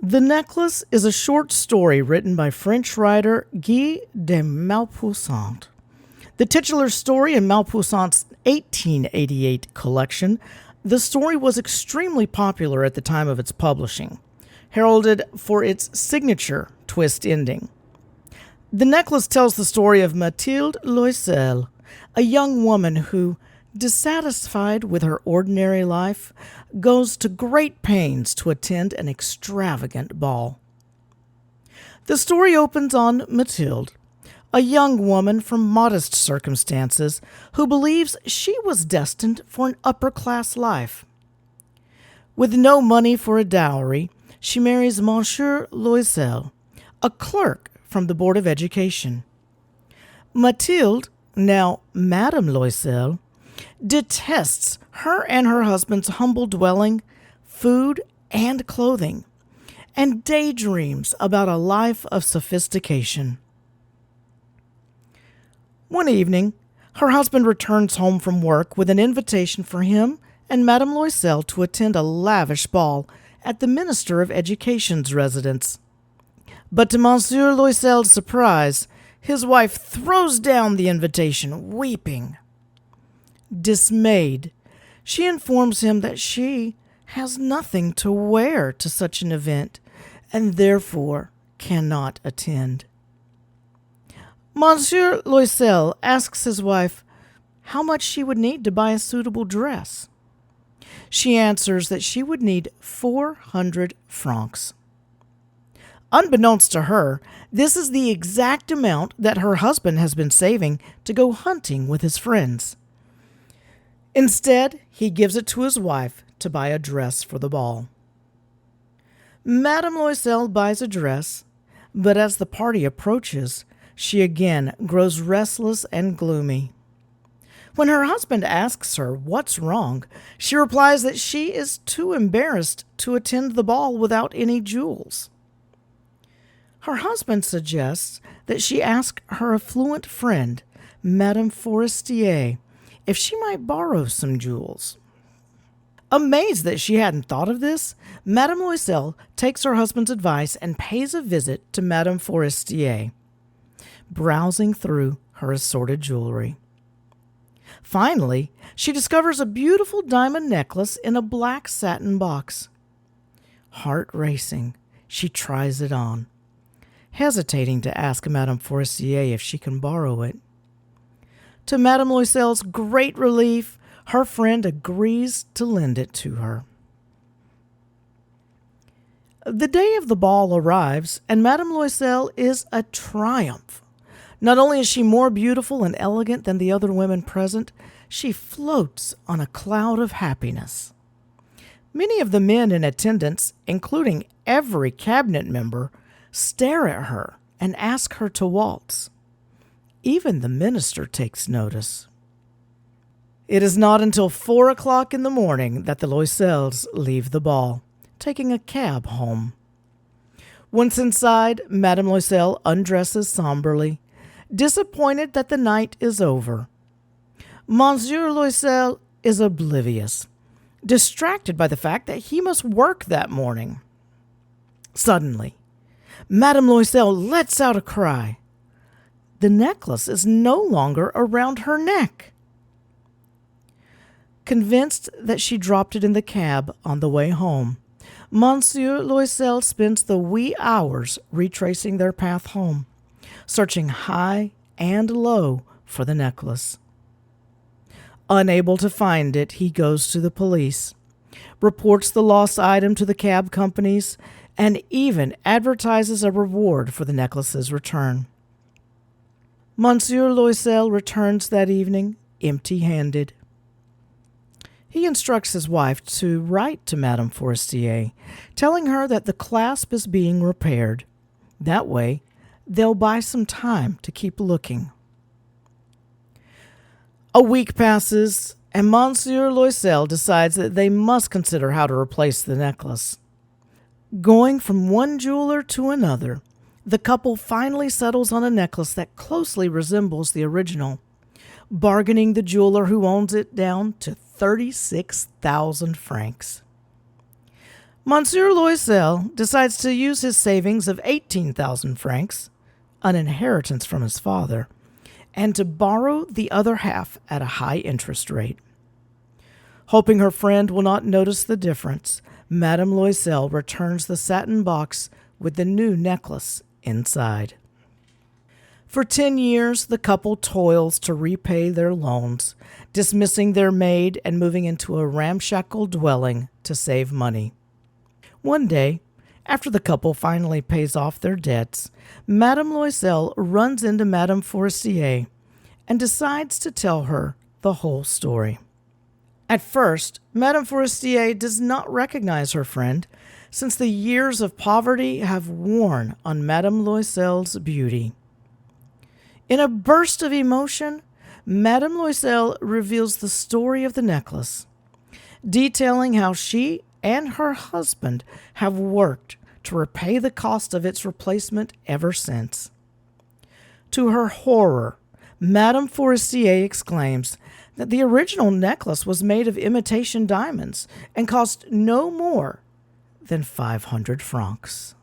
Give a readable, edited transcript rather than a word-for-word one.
The Necklace is a short story written by French writer Guy de Maupassant. The titular story in Maupassant's 1888 collection, the story was extremely popular at the time of its publishing, heralded for its signature twist ending. The Necklace tells the story of Mathilde Loisel, a young woman who, dissatisfied with her ordinary life, goes to great pains to attend an extravagant ball. The story opens on Mathilde, a young woman from modest circumstances who believes she was destined for an upper-class life. With no money for a dowry, she marries Monsieur Loisel, a clerk from the Board of Education. Mathilde, now Madame Loisel, detests her and her husband's humble dwelling, food, and clothing, and daydreams about a life of sophistication. One evening, her husband returns home from work with an invitation for him and Madame Loisel to attend a lavish ball at the Minister of Education's residence. But to Monsieur Loisel's surprise, his wife throws down the invitation, weeping. Dismayed, she informs him that she has nothing to wear to such an event and therefore cannot attend. Monsieur Loisel asks his wife how much she would need to buy a suitable dress. She answers that she would need 400 francs. Unbeknownst to her, this is the exact amount that her husband has been saving to go hunting with his friends. Instead, he gives it to his wife to buy a dress for the ball. Madame Loisel buys a dress, but as the party approaches, she again grows restless and gloomy. When her husband asks her what's wrong, she replies that she is too embarrassed to attend the ball without any jewels. Her husband suggests that she ask her affluent friend, Madame Forestier, if she might borrow some jewels. Amazed that she hadn't thought of this, Madame Loisel takes her husband's advice and pays a visit to Madame Forestier, browsing through her assorted jewelry. Finally, she discovers a beautiful diamond necklace in a black satin box. Heart racing, she tries it on, hesitating to ask Madame Forestier if she can borrow it. To Madame Loisel's great relief, her friend agrees to lend it to her. The day of the ball arrives, and Madame Loisel is a triumph. Not only is she more beautiful and elegant than the other women present, she floats on a cloud of happiness. Many of the men in attendance, including every cabinet member, stare at her and ask her to waltz. Even the minister takes notice. It is not until 4 o'clock in the morning that the Loisels leave the ball, taking a cab home. Once inside, Madame Loisel undresses somberly, disappointed that the night is over. Monsieur Loisel is oblivious, distracted by the fact that he must work that morning. Suddenly, Madame Loisel lets out a cry. The necklace is no longer around her neck. Convinced that she dropped it in the cab on the way home, Monsieur Loisel spends the wee hours retracing their path home, searching high and low for the necklace. Unable to find it, he goes to the police, reports the lost item to the cab companies, and even advertises a reward for the necklace's return. Monsieur Loisel returns that evening empty-handed. He instructs his wife to write to Madame Forestier, telling her that the clasp is being repaired. That way, they'll buy some time to keep looking. A week passes, and Monsieur Loisel decides that they must consider how to replace the necklace. Going from one jeweler to another, the couple finally settles on a necklace that closely resembles the original, bargaining the jeweler who owns it down to 36,000 francs. Monsieur Loisel decides to use his savings of 18,000 francs, an inheritance from his father, and to borrow the other half at a high interest rate. Hoping her friend will not notice the difference, Madame Loisel returns the satin box with the new necklace inside. For 10 years, the couple toils to repay their loans, dismissing their maid and moving into a ramshackle dwelling to save money. One day, after the couple finally pays off their debts, Madame Loisel runs into Madame Forestier and decides to tell her the whole story. At first, Madame Forestier does not recognize her friend, since the years of poverty have worn on Madame Loisel's beauty. In a burst of emotion, Madame Loisel reveals the story of the necklace, detailing how she and her husband have worked to repay the cost of its replacement ever since. To her horror, Madame Forestier exclaims that the original necklace was made of imitation diamonds and cost no more than 500 francs.